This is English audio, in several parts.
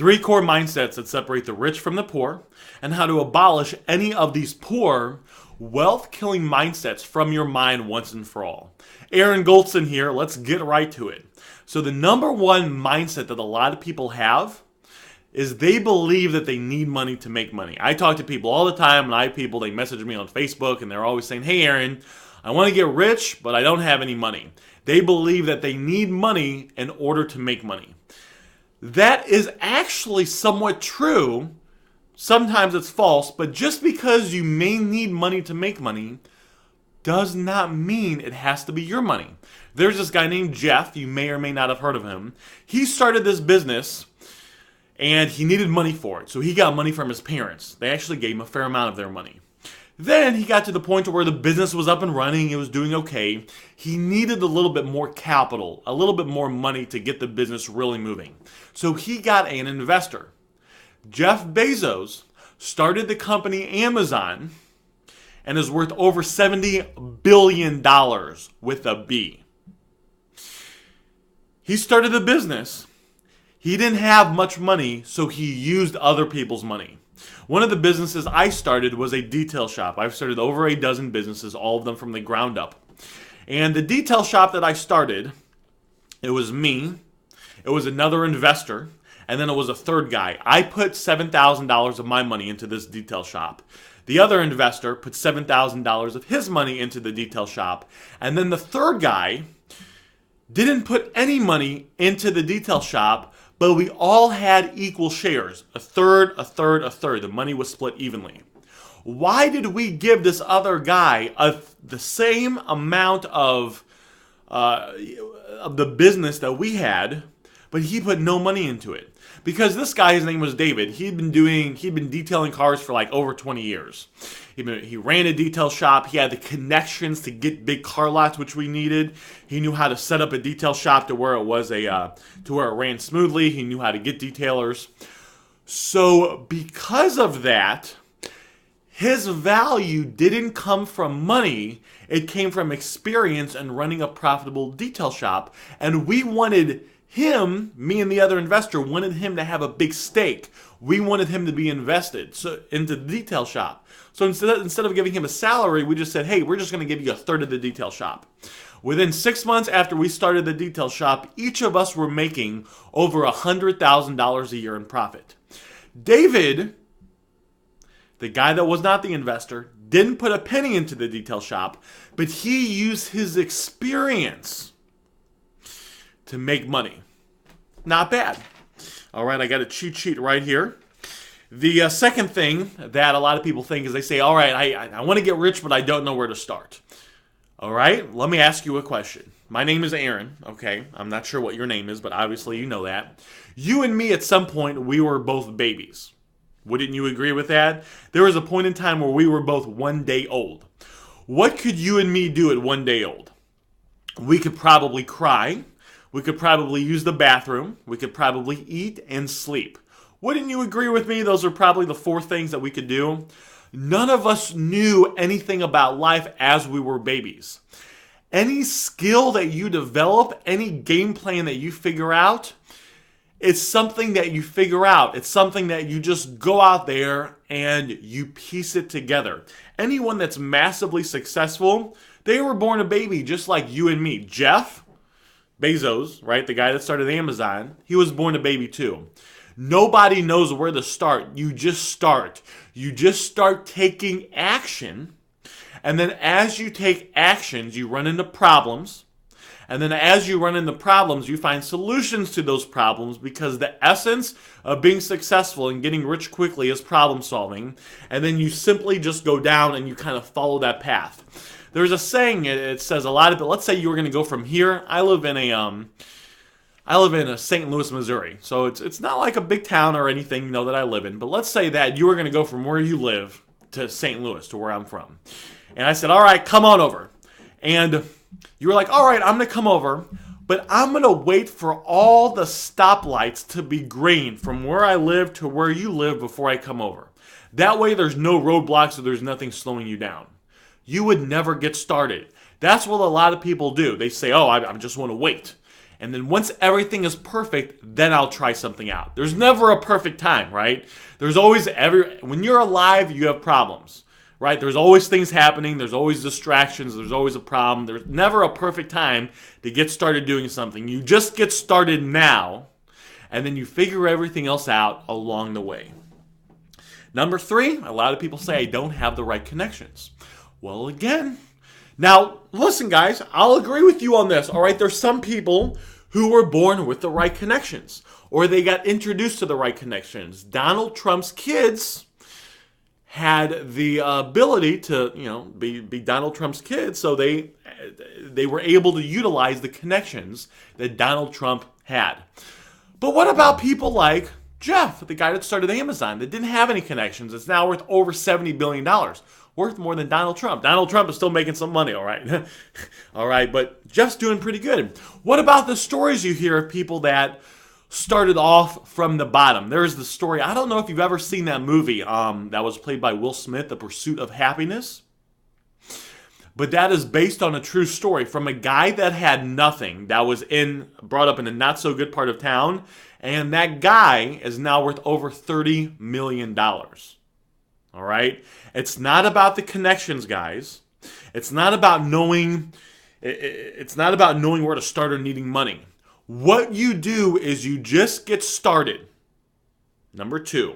Three core mindsets that separate the rich from the poor, and how to abolish any of these poor, wealth killing mindsets from your mind once and for all. Aaron Goldson here. Let's get right to it. So, the number one mindset that a lot of people have is they believe that they need money to make money. I talk to people all the time, and I have people, they message me on Facebook, and they're always saying, "Hey Aaron, I want to get rich, but I don't have any money." They believe that they need money in order to make money. That is actually somewhat true. Sometimes it's false, but just because you may need money to make money does not mean it has to be your money. There's this guy named Jeff. You may or may not have heard of him. He started this business and he needed money for it. So he got money from his parents. They actually gave him a fair amount of their money. Then he got to the point where the business was up and running. It was doing okay. He needed a little bit more capital, a little bit more money to get the business really moving. So he got an investor. Jeff Bezos started the company Amazon and is worth over $70 billion with a B. He started the business. He didn't have much money, so he used other people's money. One of the businesses I started was a detail shop. I've started over a dozen businesses, all of them from the ground up. And the detail shop that I started, it was me, it was another investor, and then it was a third guy. I put $7,000 of my money into this detail shop. The other investor put $7,000 of his money into the detail shop. And then the third guy didn't put any money into the detail shop, but we all had equal shares. A third, a third, a third. The money was split evenly. Why did we give this other guy the same amount of the business that we had, but he put no money into it? Because this guy, his name was David. He'd been detailing cars for like over 20 years. He ran a detail shop. He had the connections to get big car lots, which we needed. He knew how to set up a detail shop to where it ran smoothly. He knew how to get detailers. So because of that, his value didn't come from money. It came from experience and running a profitable detail shop. And we wanted him, me and the other investor, wanted him to have a big stake. We wanted him to be invested into the detail shop. So instead of giving him a salary, we just said, "Hey, we're just going to give you a third of the detail shop." Within 6 months after we started the detail shop, each of us were making over $100,000 a year in profit. David, the guy that was not the investor, didn't put a penny into the detail shop, but he used his experience to make money. Not bad. All right, I got a cheat sheet right here. The second thing that a lot of people think is they say, "All right, I want to get rich, but I don't know where to start." All right, let me ask you a question. My name is Aaron, okay? I'm not sure what your name is, but obviously you know that. You and me, at some point, we were both babies. Wouldn't you agree with that? There was a point in time where we were both 1 day old. What could you and me do at 1 day old? We could probably cry. We could probably use the bathroom. We could probably eat and sleep. Wouldn't you agree with me? Those are probably the 4 things that we could do. None of us knew anything about life as we were babies. Any skill that you develop, any game plan that you figure out, it's something that you figure out. It's something that you just go out there and you piece it together. Anyone that's massively successful, they were born a baby just like you and me. Jeff Bezos, right, the guy that started Amazon, he was born a baby too. Nobody knows where to start. You just start. You just start taking action. And then as you take actions, you run into problems. And then as you run into problems, you find solutions to those problems, because the essence of being successful and getting rich quickly is problem solving. And then you simply just go down and you kind of follow that path. There's a saying, it says a lot of it. Let's say you were going to go from here. I live in a St. Louis, Missouri. So it's not like a big town or anything, that I live in. But let's say that you were going to go from where you live to St. Louis, to where I'm from. And I said, "All right, come on over." And you were like, "All right, I'm going to come over, but I'm going to wait for all the stoplights to be green from where I live to where you live before I come over. That way there's no roadblocks, so there's nothing slowing you down." You would never get started. That's what a lot of people do. They say, "Oh, I just want to wait." And then once everything is perfect, then I'll try something out. There's never a perfect time, right? There's always when you're alive, you have problems, right? There's always things happening. There's always distractions. There's always a problem. There's never a perfect time to get started doing something. You just get started now, and then you figure everything else out along the way. Number 3, a lot of people say I don't have the right connections. Well, again, now listen, guys, I'll agree with you on this. All right, there's some people who were born with the right connections, or they got introduced to the right connections. Donald Trump's kids had the ability to, be Donald Trump's kids, so they were able to utilize the connections that Donald Trump had. But what about people like Jeff, the guy that started Amazon, that didn't have any connections? It's now worth over $70 billion, worth more than Donald Trump. Donald Trump is still making some money, all right? All right, but Jeff's doing pretty good. What about the stories you hear of people that started off from the bottom? There's the story, I don't know if you've ever seen that movie that was played by Will Smith, The Pursuit of Happiness. But that is based on a true story from a guy that had nothing, that was brought up in a not so good part of town, and that guy is now worth over $30 million. All right? It's not about the connections, guys. It's not about knowing where to start or needing money. What you do is you just get started. Number 2,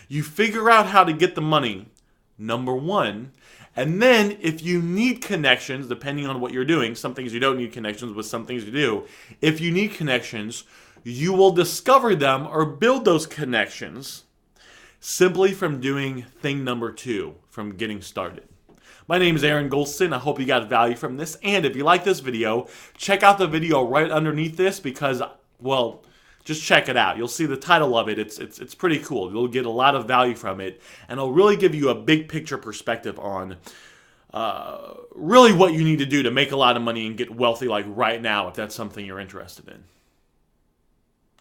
you figure out how to get the money. Number 1, and then if you need connections, depending on what you're doing, some things you don't need connections, but some things you do. If you need connections, you will discover them or build those connections simply from doing thing number 2, from getting started. My name is Aaron Goldston. I hope you got value from this. And if you like this video, check out the video right underneath this because, well, just check it out. You'll see the title of it. It's pretty cool. You'll get a lot of value from it. And it'll really give you a big picture perspective on really what you need to do to make a lot of money and get wealthy like right now if that's something you're interested in.